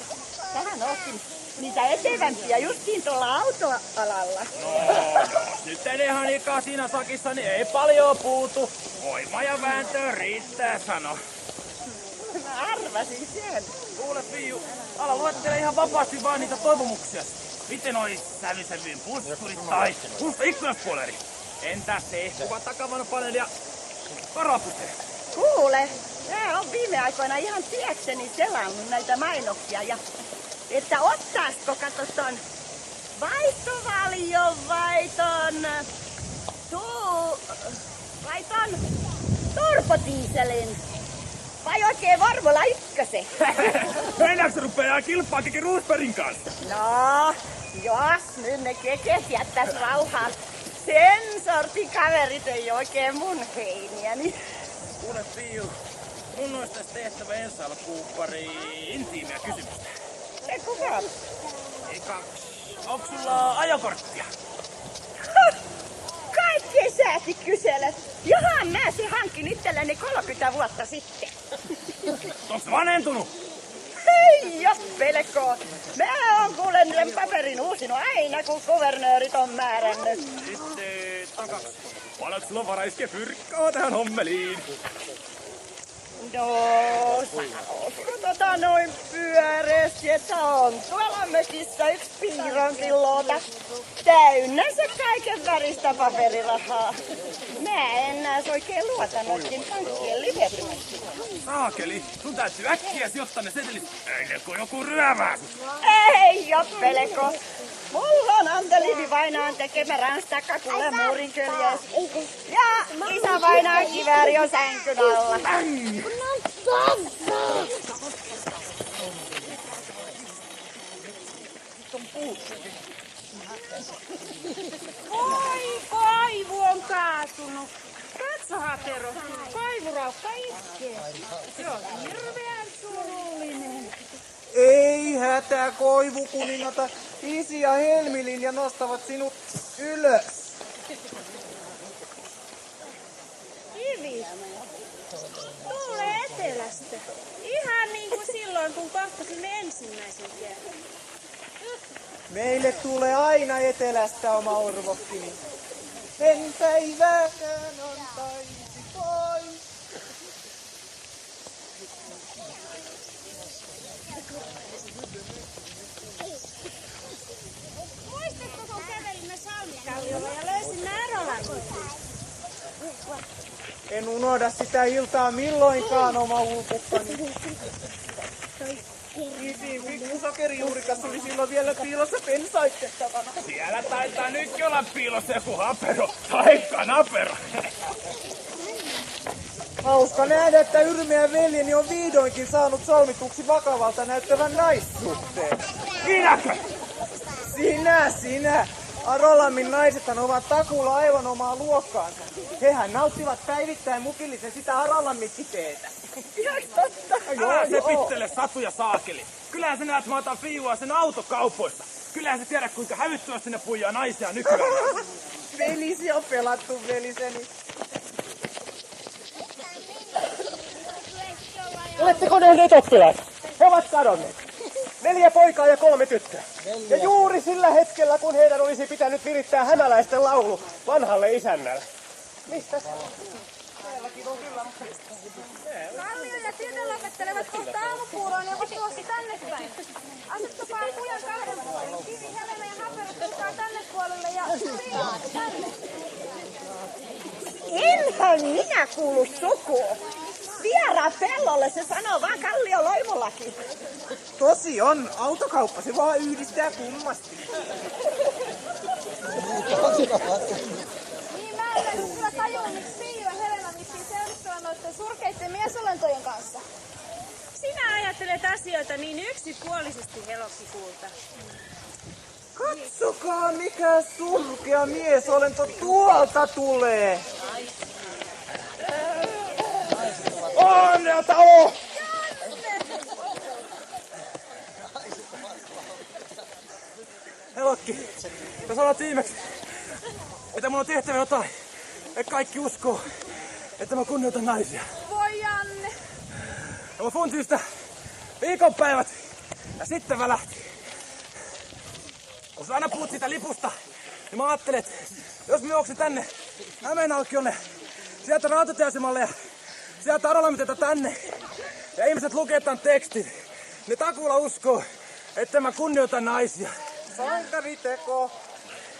J: Tähän onkin niitä etevämpiä justiin tuolla autoalalla.
E: No, jos nyt enää ikaa siinä sakissa, niin ei paljon puutu. Voima ja vääntö riittää, sano.
J: Mä arvasin sen.
E: Kuule, Fiiju, ala luettele ihan vapaasti vaan niitä toivomuksia. Miten ois sävysävyyn puskurit tai musta ikkunaspuoleri? Entäs se kuva takavanopaneeli ja karapute?
J: Kuule, mä oon viime aikoina ihan tiekseni selannut näitä mainoksia ja että ottaisko kato ton vaihtovalion vai ton turbotiiselin vai oikein Vorvola ykkösen?
E: Mennäänkö se rupeaa kilpaa Keke Roosbergin kanssa?
J: No, jos nyt ne kekes jättäis rauhaan. Sen sortin kaverit ei oikein mun heiniäni.
E: Kuule, Fiiju, Mun olisi tässä tehtävä ensi alkuun pari intiimiä kysymystä.
J: Kuka?
E: Eka, onko sulla ajokorttia?
J: Kaikki säkin kyselet. Johan mä se hankin itselleni 30 vuotta sitten.
E: Onko se vanhentunut?
J: Hei, jos pelko. Mä oon kuulen paperin uusinut aina, kun kuvernöörit on määrännyt.
E: Sitten takaksi. Paljonko sulla varaa iskeä fyrkkaa tähän hommeliin?
J: No, sanoisiko noin pyöreästi, että on tuolla mökissä yksi piironkilota. Täynnä se kaiken väristä paperirahaa. Mä en näes oikein luota noihin pankkien liverymästi.
E: Saakeli, sun täytyy äkkiä sijoittaa ne setelit ennen kuin joku ryövää sut.
J: Ei oo pelko. Mulla on Anteliini vainaan tekemä ranssakkakulle muurin kyljes. Ja isä vainaan kivääri on sänkyn alla.
B: Voi, kaivu on kaatunut. Katso, Hatero, kaivuraukka iskee. Se on hirveän surullinen.
K: Ei hätää, koivukuninata. Isi ja Helmi-Linja nostavat sinut ylös.
B: Kivi. Tuulee etelästä. Ihan niin kuin silloin, kun kohtasimme ensimmäisen kerran.
K: Meille tulee aina etelästä oma orvokkini. En päivääkään antaisi pois.
B: Muistatko, kun kävelimme Salmikalliolla ja löysimme Arolannin?
K: En unohda sitä iltaa milloinkaan, oma ulkukkani. Isin pikkusokerijuurikas oli silloin vielä piilossa pensaistettavana.
E: Siellä taitaa nytkin olla piilossa joku hapero, taikka napero.
K: Hauska nähdä, että Yrmeän veljeni on vihdoinkin saanut solmituksi vakavalta näyttävän naissuhteen.
E: Minäkö?
K: Sinä! Arolammin naisethan ovat takuulla aivan omaa luokkaansa. Hehän nauttivat päivittäin mukillisen sitä Arolammin-kiteetä.
J: Ihan totta.
E: Älä se pittele Satu ja Saakeli. Kyllähän sä näet, mä otan fiivua sen autokaupoissa. Kyllähän sä tiedät, kuinka hävyttömästi ne puijaa naisia nykyään.
K: Velisi on pelattu, veliseni.
C: Oletteko nähneet oppilaat? He ovat kadonneet. 4 poikaa ja 3 tyttöä. Ja juuri sillä hetkellä, kun heidän olisi pitänyt virittää hämäläisten laulu vanhalle isännälle. Mistä?
K: Täälläkin on kyllä.
H: Kallio ja Tilde lopettelevat kohta aamupuuroon ja ovat tuossa tänne päin. Asettukaa kujan kahden puolelle. Kivi, Helena ja Hapero tulkaa tänne puolelle ja Siila tänne.
J: Enhän minä kuulu sukuun. Vieraa pellolle, se sanoo vaan Kallio Loimolakin.
K: Tosi on, autokauppa se vaan yhdistää kummasti.
H: Niin mä en nyt kyllä tajua, miksi Siila ja Helena vissiin seurustella noiden surkeitten miesolentojen kanssa.
B: Sinä ajattelet asioita niin yksipuolisesti, Helokkikulta.
K: Katsokaa, mikä surkea miesolento tuolta tulee.
C: Onnea talo!
E: Helokki, sä sanoit viimeksi, että mun on tehtävä jotain. Että kaikki uskoo, että mä kunnioitan naisia.
H: Voi Janne.
E: Ja mä funtin sitä viikonpäivät ja sitten mä lähtin. Kun sä aina puhut siitä lipusta, niin mä ajattelin, että jos mä juoksin tänne Hämeenalkiolle, sieltä rautatieasemalle ja sieltä Arolammiteta tänne, ja ihmiset lukee tämän tekstin, ne takuulla uskoo, että mä kunnioitan naisia.
K: Sankariteko.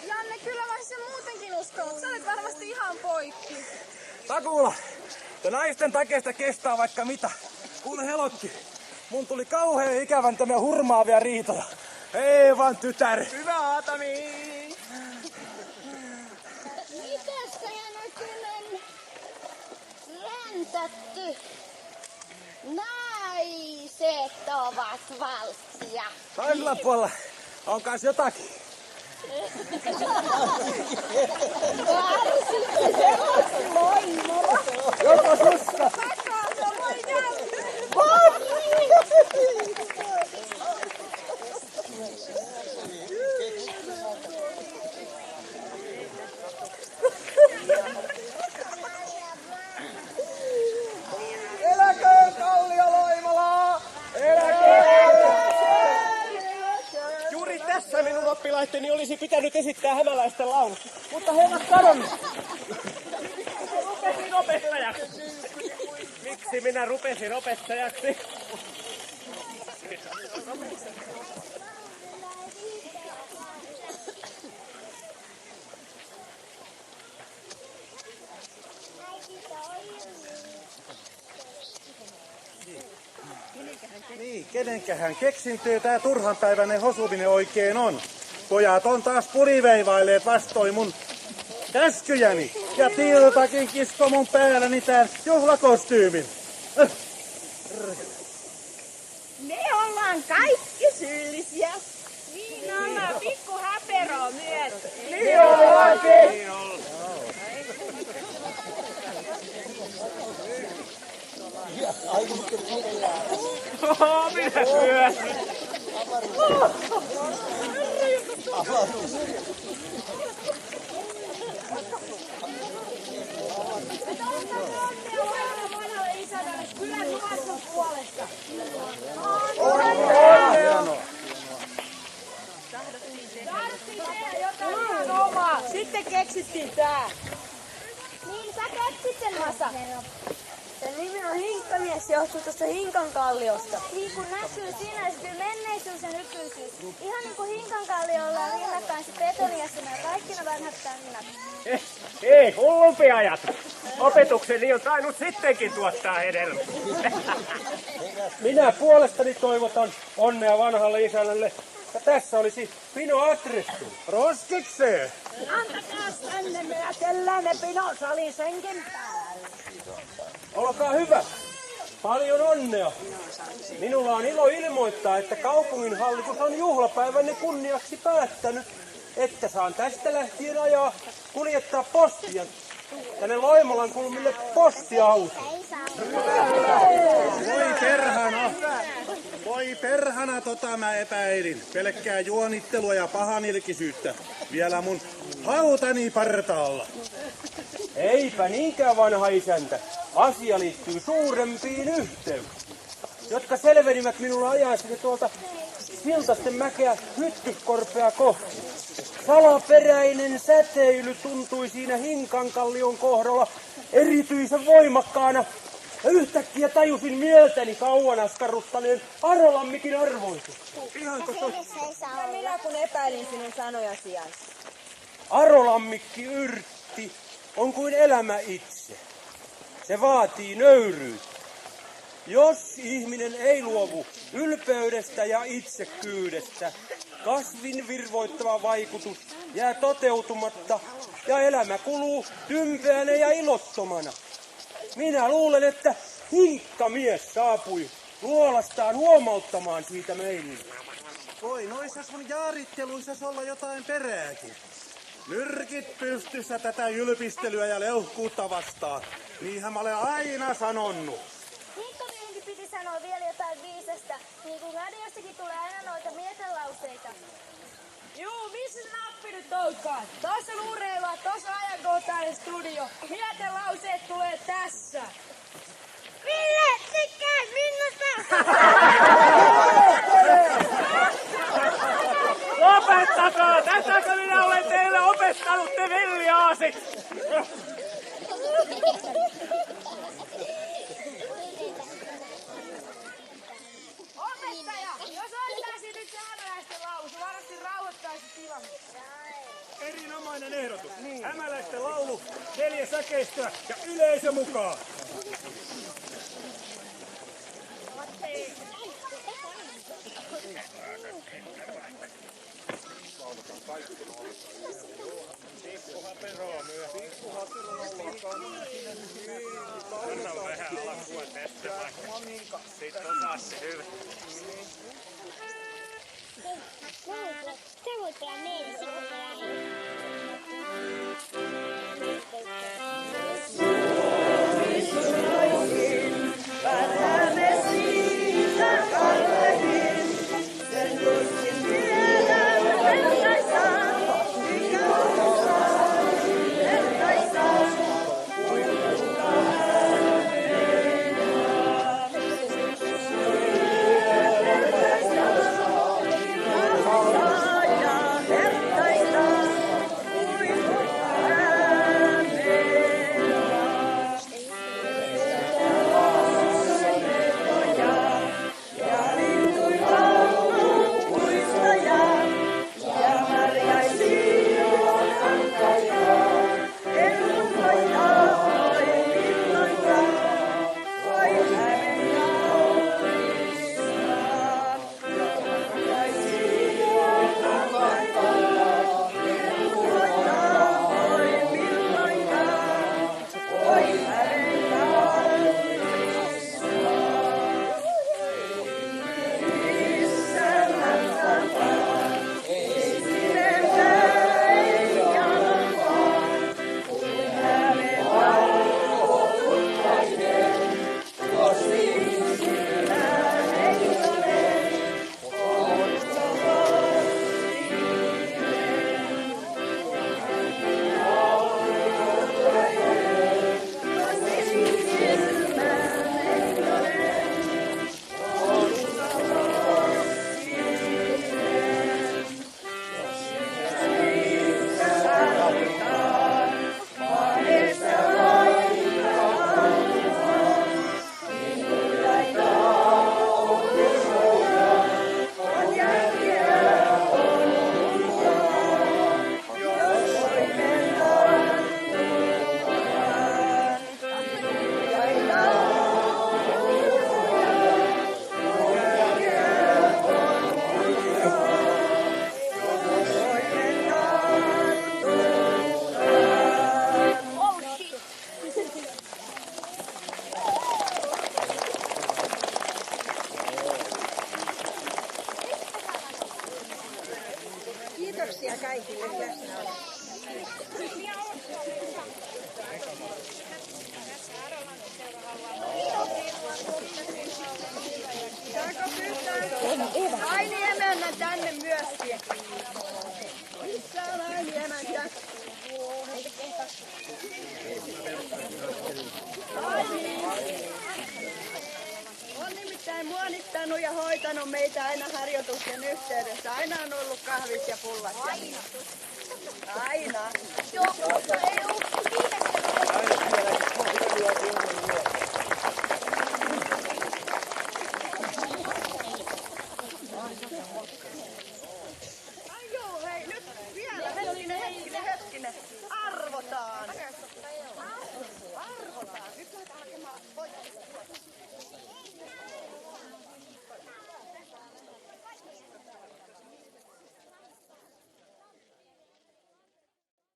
H: Janne, kyllä mä sen muutenkin uskonut. Sä olet varmasti ihan poikki.
E: Takuulla, ja naisten takeista kestää vaikka mitä. Kuule Helokki, mun tuli kauhean ikävän tämmöä hurmaavia riitoja. Ei vaan tytär.
K: Hyvä Aatami.
J: Mitäs teidän oikein on räntätty? Naiset ovat valttia.
E: Toisella puolella on kans jotakin.
J: Moi moro.
C: Joko susta?
K: Eläköön Kallio-Loimala!
C: Juuri tässä minun oppilaitteni olisi pitänyt esittää hämäläisten laulu, mutta he ovat kadonneet. Rupesin opettajaksi. Miksi minä rupesin opettajaksi?
F: Niin, kenenkähän keksintö tää turhanpäiväinen hosuminen oikein on? Pojat on taas puriveivailleet vastoin mun käskyjäni. Ja Tiltakin kisko mun päälläni tän juhlakostyymin.
J: Me ollaan kaikki syyllisiä.
G: Niin ollaan pikku häperoa myös.
C: Niin ollaankin! Minä myös!
G: Sitten keksittiin tää.
H: Niin sä keksit sen, Masa. Sen nimi on Hinkkamies, se johtuu tuosta Hinkan kalliosta. Niin kun näkyy siinä esityy menneisyys ja nykyisyys. Ihan niin kuin Hinkan kalliolla on rinnakkain se Petonias ja kaikki ne vanhat tannat.
C: Ei, hullumpi ajatus. Opetukseni on tainnut sittenkin tuottaa hedelmää. Minä puolestani toivotan onnea vanhalle isännälle. Ja tässä olisi Pino Atressu.
F: Roskikseen!
J: Antakaa tänne, me jätellään ne Pino-salin senkin päälle.
C: Olkaa hyvä. Paljon onnea. Minulla on ilo ilmoittaa, että kaupunginhallitus on juhlapäivänne kunniaksi päättänyt, että saan tästä lähtien kuljettaa postia tänne Loimolan kulmille postiauto.
F: Voi perhana mä epäilin. Pelkkää juonittelua ja pahanilkisyyttä. Vielä mun hautani partaalla.
C: Eipä niinkään, vanha isäntä. Asia liittyy suurempiin yhteyksiin, jotka selvenivät minulla ajaessani tuolta Siltasten mäkeä Hyttyskorpea kohti. Salaperäinen säteily tuntui siinä Hinkankallion kohdalla erityisen voimakkaana. Ja yhtäkkiä tajusin mieltäni kauan askarruttaneen Arolammikin arvoitus.
F: Ihanko to...
G: Minä kun epäilin sinun sanojasi.
C: Arolammikki yrtti on kuin elämä itse. Se vaatii nöyryyttä. Jos ihminen ei luovu ylpeydestä ja itsekkyydestä, kasvin virvoittava vaikutus jää toteutumatta ja elämä kuluu tympeänä ja ilottomana. Minä luulen, että Hinkkamies saapui luolastaan huomauttamaan siitä meille.
F: Voi noissa sun jaaritteluissa olla jotain perääkin. Nyrkit pystyssä tätä ylpistelyä ja leuhkuutta vastaan. Niinhän mä olen aina sanonut.
H: Hinkkamienkin piti sanoa vielä jotain viisasta, niin kuin radiossakin tulee aina noita mietelauseita.
G: Juu, missä se nappi nyt onkaan? Tossa on urheilua, tossa on ajankohtainen studio. Mietelauseet tulee tässä.
H: Ville, tykkää minusta!
C: Lopettakaa! Tätäkö minä olen teille opettanut, te villiaasit?
G: Opettaja, jos ottaisit nyt hämäläisten laulu, se varmasti rauhoittaisi tilannetta.
D: Erinomainen ehdotus. Hämäläisten laulu, 4 säkeistöä ja yleisö mukaan.
C: Anna vähän alkua tästä vaikka. Sitten on taas se hyvä.
H: Se voi tulla meille sivuperäinen.
A: Kiitoksia kaikille läsnäolosta.
J: Saako pyytää Aini-emännän tänne myöskin? Missä on Aini-emäntä? On nimittäin muonittanut ja hoitanut meitä aina harjoituksen yhteydessä. Aina on ollut kahvit ja pullat. Aina. Joo, ei ollut.